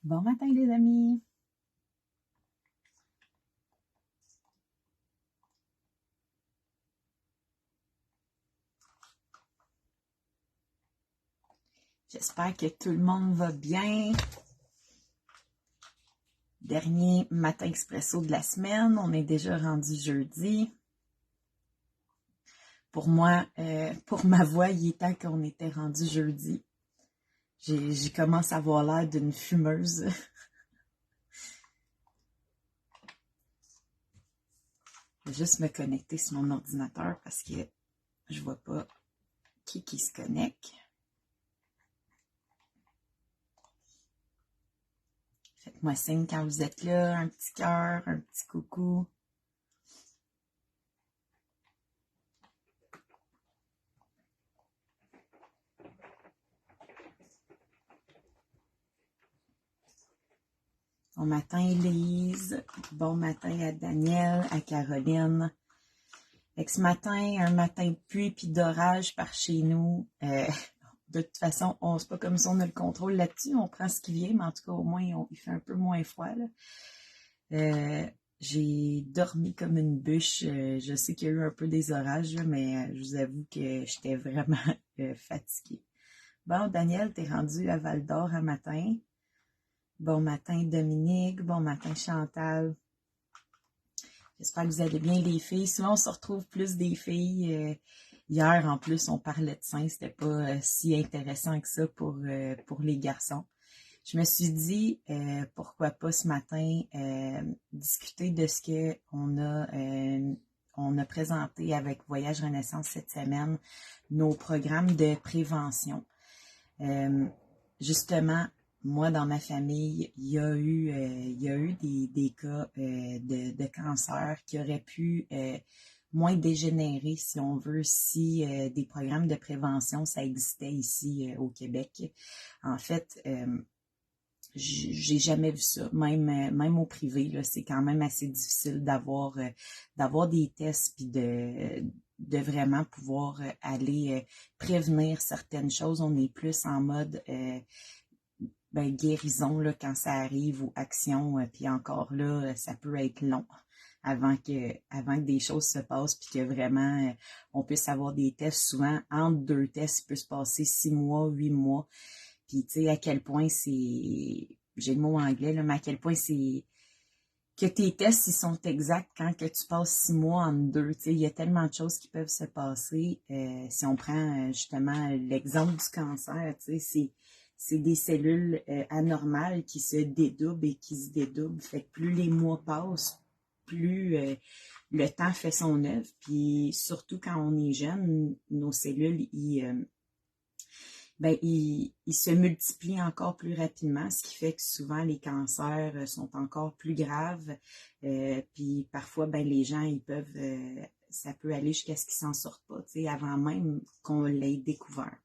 Bon matin les amis! J'espère que tout le monde va bien. Dernier matin expresso de la semaine, on est déjà rendu jeudi. Pour moi, pour ma voix, il est temps qu'on était rendu jeudi. J'ai commencé à avoir l'air d'une fumeuse. Je vais juste me connecter sur mon ordinateur parce que je vois pas qui se connecte. Faites-moi signe quand vous êtes là, un petit cœur, un petit coucou. Bon matin, Elise. Bon matin à Daniel, à Caroline. Fait que ce matin, un matin de pluie puis d'orage par chez nous. De toute façon, c'est pas comme si on a le contrôle là-dessus. On prend ce qui vient, mais en tout cas, au moins, il fait un peu moins froid, là. J'ai dormi comme une bûche. Je sais qu'il y a eu un peu des orages, là, mais je vous avoue que j'étais vraiment fatiguée. Bon, Daniel, t'es rendu à Val-d'Or un matin. Bon matin, Dominique. Bon matin, Chantal. J'espère que vous allez bien, les filles. Souvent, on se retrouve plus des filles. Hier, en plus, on parlait de seins. C'était pas si intéressant que ça pour les garçons. Je me suis dit, pourquoi pas ce matin, discuter de ce on a présenté avec Voyage Renaissance cette semaine, nos programmes de prévention. Justement, moi, dans ma famille, il y a eu des cas de cancer qui auraient pu moins dégénérer, si on veut, si des programmes de prévention, ça existait ici au Québec. En fait, j'ai jamais vu ça. Même au privé, là, c'est quand même assez difficile d'avoir des tests puis de vraiment pouvoir aller prévenir certaines choses. On est plus en mode guérison là, quand ça arrive ou action, puis encore là, ça peut être long avant que des choses se passent, puis que vraiment on puisse avoir des tests. Souvent, entre deux tests, il peut se passer 6 mois, 8 mois. Puis tu sais, à quel point j'ai le mot anglais, là, mais à quel point c'est que tes tests, ils sont exacts quand que tu passes 6 mois en deux. Tu sais, il y a tellement de choses qui peuvent se passer. Si on prend justement l'exemple du cancer, tu sais, c'est des cellules anormales qui se dédoublent et qui se dédoublent. Fait que plus les mois passent, plus le temps fait son œuvre. Puis surtout quand on est jeune, nos cellules, ils se multiplient encore plus rapidement, ce qui fait que souvent les cancers sont encore plus graves. Puis parfois, les gens, ça peut aller jusqu'à ce qu'ils s'en sortent pas, tu sais, avant même qu'on l'ait découvert.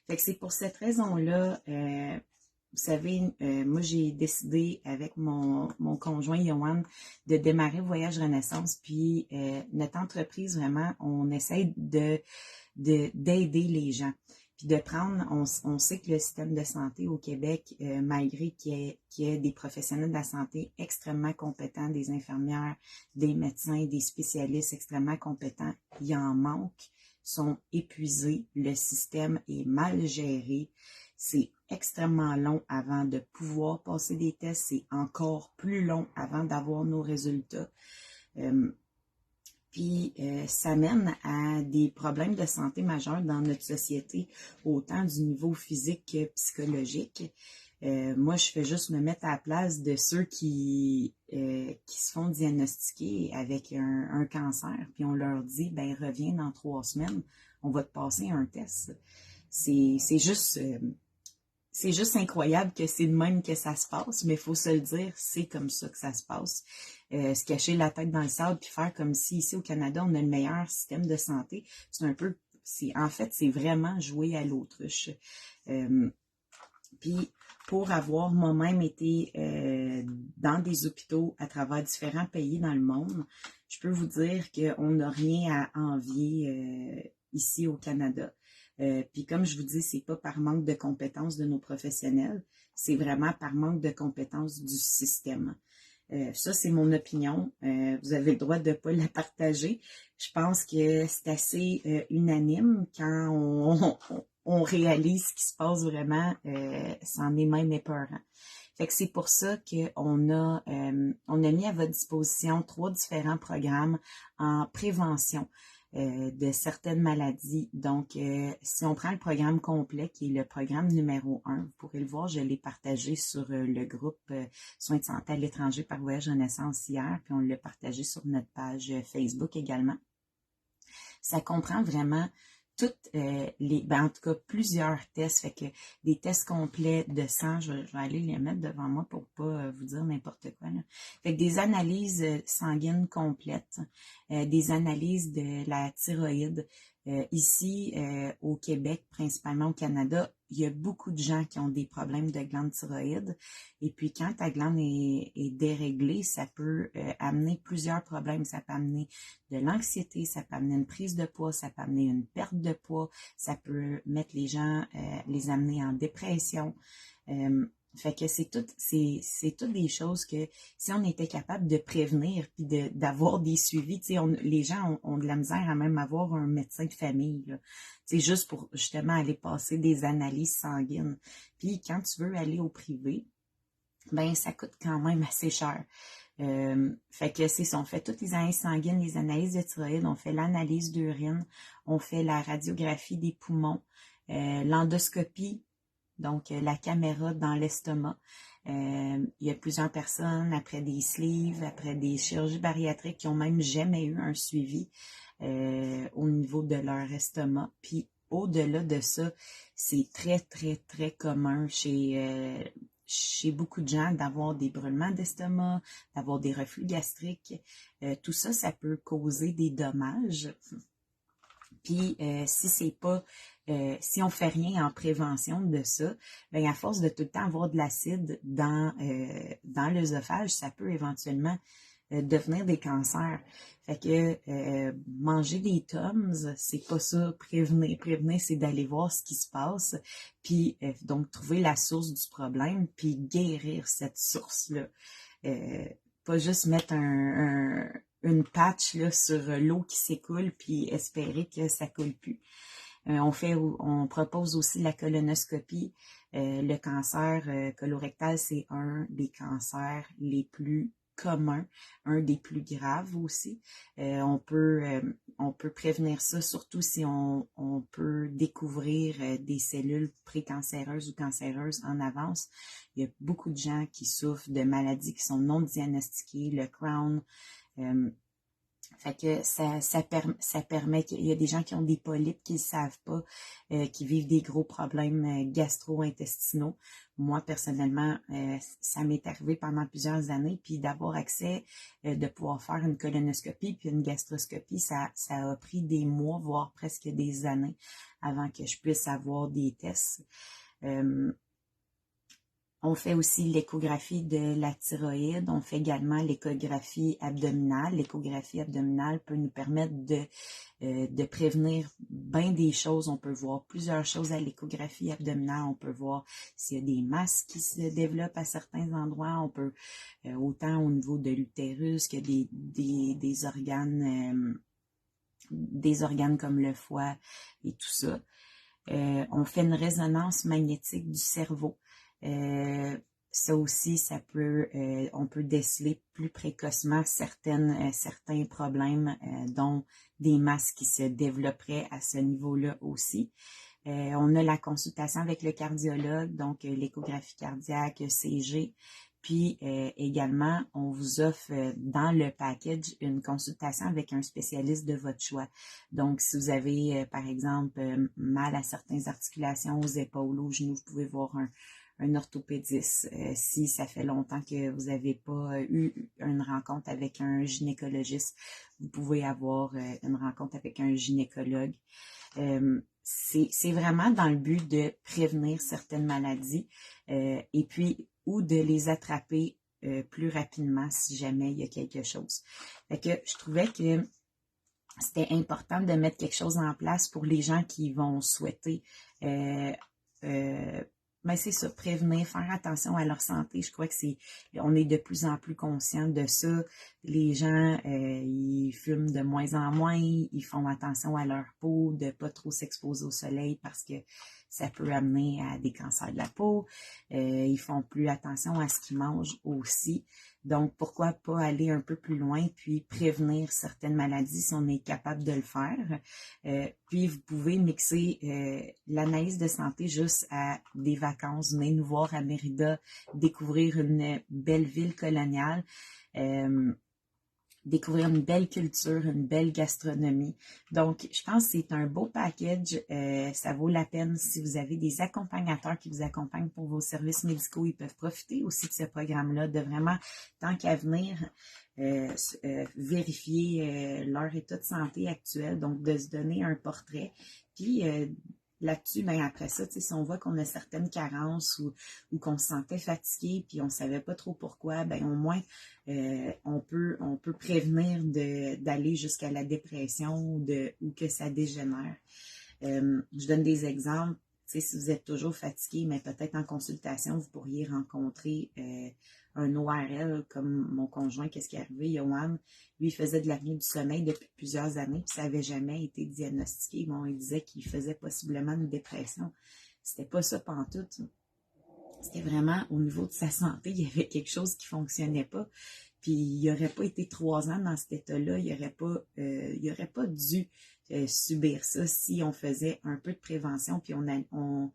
Fait que c'est pour cette raison-là, vous savez, moi j'ai décidé avec mon conjoint Yohan de démarrer Voyage Renaissance, puis notre entreprise, vraiment, on essaie d'aider les gens. Puis de prendre, on sait que le système de santé au Québec, malgré qu'il y ait des professionnels de la santé extrêmement compétents, des infirmières, des médecins, des spécialistes extrêmement compétents, il en manque, sont épuisés, le système est mal géré, c'est extrêmement long avant de pouvoir passer des tests, c'est encore plus long avant d'avoir nos résultats. Puis ça mène à des problèmes de santé majeurs dans notre société, autant du niveau physique que psychologique. Moi, je fais juste me mettre à la place de ceux qui se font diagnostiquer avec un cancer, puis on leur dit, reviens dans 3 semaines, on va te passer un test. C'est juste... c'est juste incroyable que c'est de même que ça se passe, mais il faut se le dire, c'est comme ça que ça se passe. Se cacher la tête dans le sable puis faire comme si ici au Canada, on a le meilleur système de santé, en fait, c'est vraiment jouer à l'autruche. Puis pour avoir moi-même été dans des hôpitaux à travers différents pays dans le monde, je peux vous dire qu'on n'a rien à envier ici au Canada. Puis comme je vous dis, c'est pas par manque de compétences de nos professionnels, c'est vraiment par manque de compétences du système. Ça, c'est mon opinion. Vous avez le droit de ne pas la partager. Je pense que c'est assez unanime quand on réalise ce qui se passe vraiment. C'en est même épeurant. Fait que c'est pour ça on a mis à votre disposition 3 différents programmes en prévention de certaines maladies. Donc, si on prend le programme complet, qui est le programme numéro 1, vous pourrez le voir, je l'ai partagé sur le groupe Soins de santé à l'étranger par voyage en naissance hier, puis on l'a partagé sur notre page Facebook également. Ça comprend vraiment toutes en tout cas plusieurs tests, fait que des tests complets de sang, je vais aller les mettre devant moi pour pas vous dire n'importe quoi, là. Fait que des analyses sanguines complètes, des analyses de la thyroïde. Ici, au Québec, principalement au Canada, il y a beaucoup de gens qui ont des problèmes de glande thyroïde. Et puis, quand ta glande est déréglée, ça peut amener plusieurs problèmes. Ça peut amener de l'anxiété, ça peut amener une prise de poids, ça peut amener une perte de poids, ça peut mettre les gens, les amener en dépression. Fait que c'est toutes des choses que si on était capable de prévenir puis d'avoir des suivis, tu sais, les gens ont de la misère à même avoir un médecin de famille, là, tu sais, juste pour justement aller passer des analyses sanguines. Puis quand tu veux aller au privé, ben ça coûte quand même assez cher. Fait que c'est ça, on fait toutes les analyses sanguines, les analyses de thyroïde, on fait l'analyse d'urine, on fait la radiographie des poumons, l'endoscopie, donc la caméra dans l'estomac. Il y a plusieurs personnes après des sleeves, après des chirurgies bariatriques qui ont même jamais eu un suivi au niveau de leur estomac. Puis au-delà de ça, c'est très, très, très commun chez beaucoup de gens d'avoir des brûlements d'estomac, d'avoir des reflux gastriques. Tout ça, ça peut causer des dommages. Puis si on fait rien en prévention de ça, bien à force de tout le temps avoir de l'acide dans l'œsophage, ça peut éventuellement devenir des cancers. Fait que manger des Tums, c'est pas ça, prévenir. Prévenir, c'est d'aller voir ce qui se passe, puis donc trouver la source du problème, puis guérir cette source-là. Pas juste mettre une patch là, sur l'eau qui s'écoule, puis espérer que ça coule plus. On propose aussi la colonoscopie. Le cancer colorectal, c'est un des cancers les plus communs, un des plus graves aussi. On peut prévenir ça, surtout si on peut découvrir des cellules précancéreuses ou cancéreuses en avance. Il y a beaucoup de gens qui souffrent de maladies qui sont non diagnostiquées, le Crohn. Fait que ça permet qu'il y a des gens qui ont des polypes qui ne savent pas, qui vivent des gros problèmes gastro-intestinaux. Moi, personnellement, ça m'est arrivé pendant plusieurs années, puis d'avoir accès, de pouvoir faire une colonoscopie puis une gastroscopie, ça a pris des mois, voire presque des années avant que je puisse avoir des tests. On fait aussi l'échographie de la thyroïde. On fait également l'échographie abdominale. L'échographie abdominale peut nous permettre de prévenir bien des choses. On peut voir plusieurs choses à l'échographie abdominale. On peut voir s'il y a des masses qui se développent à certains endroits. On peut, autant au niveau de l'utérus que des organes comme le foie et tout ça. On fait une résonance magnétique du cerveau. Ça aussi, on peut déceler plus précocement certains problèmes, dont des masses qui se développeraient à ce niveau-là aussi. On a la consultation avec le cardiologue, donc l'échographie cardiaque, ECG. Puis également, on vous offre dans le package une consultation avec un spécialiste de votre choix. Donc, si vous avez, par exemple, mal à certaines articulations, aux épaules, aux genoux, vous pouvez voir un orthopédiste. Si ça fait longtemps que vous n'avez pas eu une rencontre avec un gynécologiste, vous pouvez avoir une rencontre avec un gynécologue. C'est vraiment dans le but de prévenir certaines maladies et puis ou de les attraper plus rapidement si jamais il y a quelque chose. Fait que je trouvais que c'était important de mettre quelque chose en place pour les gens qui vont souhaiter mais c'est ça, prévenir, faire attention à leur santé. Je crois que on est de plus en plus conscient de ça. Les gens, ils fument de moins en moins, ils font attention à leur peau, de pas trop s'exposer au soleil parce que ça peut amener à des cancers de la peau. Ils font plus attention à ce qu'ils mangent aussi. Donc, pourquoi pas aller un peu plus loin puis prévenir certaines maladies si on est capable de le faire. Puis, vous pouvez mixer l'analyse de santé juste à des vacances. Venez nous voir à Mérida, découvrir une belle ville coloniale. Découvrir une belle culture, une belle gastronomie. Donc, je pense que c'est un beau package. Ça vaut la peine si vous avez des accompagnateurs qui vous accompagnent pour vos services médicaux. Ils peuvent profiter aussi de ce programme-là, de vraiment, tant qu'à venir, vérifier leur état de santé actuel, donc de se donner un portrait. Puis, là-dessus, ben après ça, si on voit qu'on a certaines carences ou qu'on se sentait fatigué puis on ne savait pas trop pourquoi, ben au moins on peut prévenir d'aller jusqu'à la dépression ou que ça dégénère. Je donne des exemples. Si vous êtes toujours fatigué, mais peut-être en consultation, vous pourriez rencontrer un ORL comme mon conjoint, qu'est-ce qui est arrivé, Johan. Lui, il faisait de l'apnée du sommeil depuis plusieurs années, puis ça n'avait jamais été diagnostiqué. Bon, il disait qu'il faisait possiblement une dépression. C'était pas ça pantoute. C'était vraiment au niveau de sa santé, il y avait quelque chose qui ne fonctionnait pas. Puis il n'aurait pas été 3 ans dans cet état-là, il n'aurait pas dû subir ça si on faisait un peu de prévention, puis on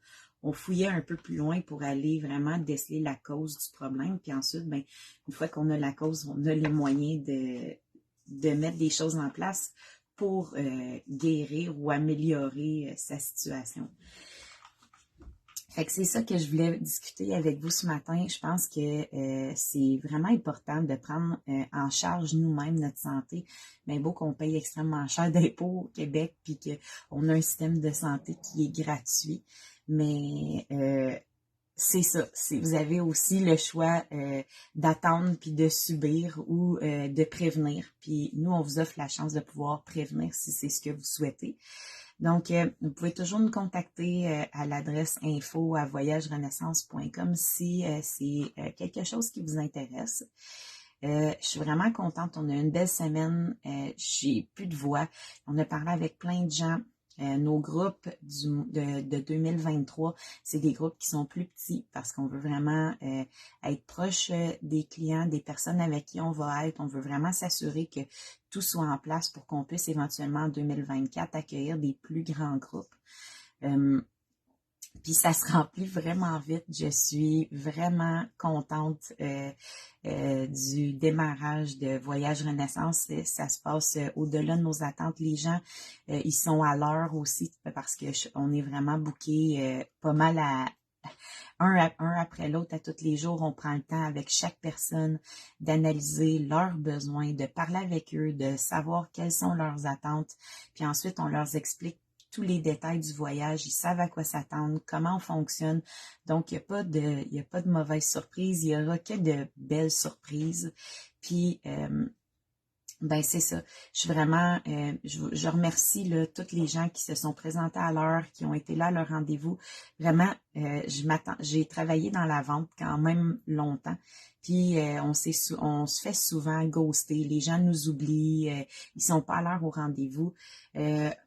fouillait un peu plus loin pour aller vraiment déceler la cause du problème. Puis ensuite, ben, une fois qu'on a la cause, on a les moyens de mettre des choses en place pour guérir ou améliorer sa situation. Fait que c'est ça que je voulais discuter avec vous ce matin. Je pense que c'est vraiment important de prendre en charge nous-mêmes notre santé. Bien beau qu'on paye extrêmement cher d'impôts au Québec puis qu'on a un système de santé qui est gratuit. Mais c'est ça. Vous avez aussi le choix d'attendre puis de subir ou de prévenir. Puis nous, on vous offre la chance de pouvoir prévenir si c'est ce que vous souhaitez. Donc, vous pouvez toujours nous contacter à l'adresse info@voyagerenaissance.com si c'est quelque chose qui vous intéresse. Je suis vraiment contente. On a une belle semaine. J'ai plus de voix. On a parlé avec plein de gens. Nos groupes de 2023, c'est des groupes qui sont plus petits parce qu'on veut vraiment être proche des clients, des personnes avec qui on va être. On veut vraiment s'assurer que tout soit en place pour qu'on puisse éventuellement en 2024 accueillir des plus grands groupes. Puis ça se remplit vraiment vite. Je suis vraiment contente du démarrage de Voyage Renaissance. Ça se passe au-delà de nos attentes. Les gens, ils sont à l'heure aussi parce que on est vraiment bookés pas mal un après l'autre à tous les jours. On prend le temps avec chaque personne d'analyser leurs besoins, de parler avec eux, de savoir quelles sont leurs attentes. Puis ensuite, on leur explique tous les détails du voyage, ils savent à quoi s'attendre, comment on fonctionne. Donc, il n'y a pas de mauvaise surprise, il n'y aura que de belles surprises. Puis, ben c'est ça. Je suis vraiment, je remercie là, toutes les gens qui se sont présentés à l'heure, qui ont été là à leur rendez-vous. Vraiment, j'ai travaillé dans la vente quand même longtemps. Puis on se fait souvent ghoster. Les gens nous oublient, ils sont pas à l'heure au rendez-vous.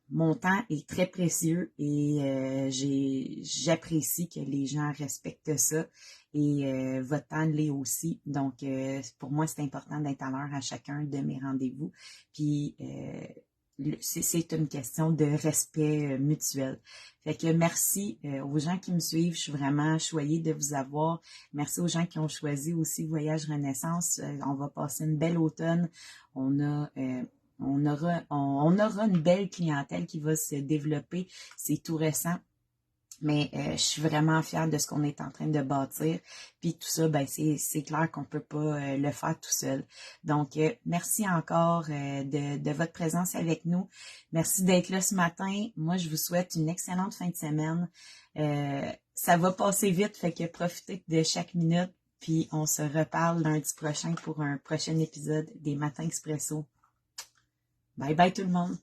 Mon temps est très précieux et j'apprécie que les gens respectent ça. Et votre temps l'est aussi. Donc, pour moi, c'est important d'être à l'heure à chacun de mes rendez-vous. Puis, c'est une question de respect mutuel. Fait que merci aux gens qui me suivent. Je suis vraiment choyée de vous avoir. Merci aux gens qui ont choisi aussi Voyage Renaissance. On va passer une belle automne. On aura une belle clientèle qui va se développer. C'est tout récent. Mais je suis vraiment fière de ce qu'on est en train de bâtir. Puis tout ça, ben c'est clair qu'on peut pas le faire tout seul. Donc, merci encore de votre présence avec nous. Merci d'être là ce matin. Moi, je vous souhaite une excellente fin de semaine. Ça va passer vite, fait que profitez de chaque minute. Puis on se reparle lundi prochain pour un prochain épisode des Matins Expresso. Bye bye tout le monde!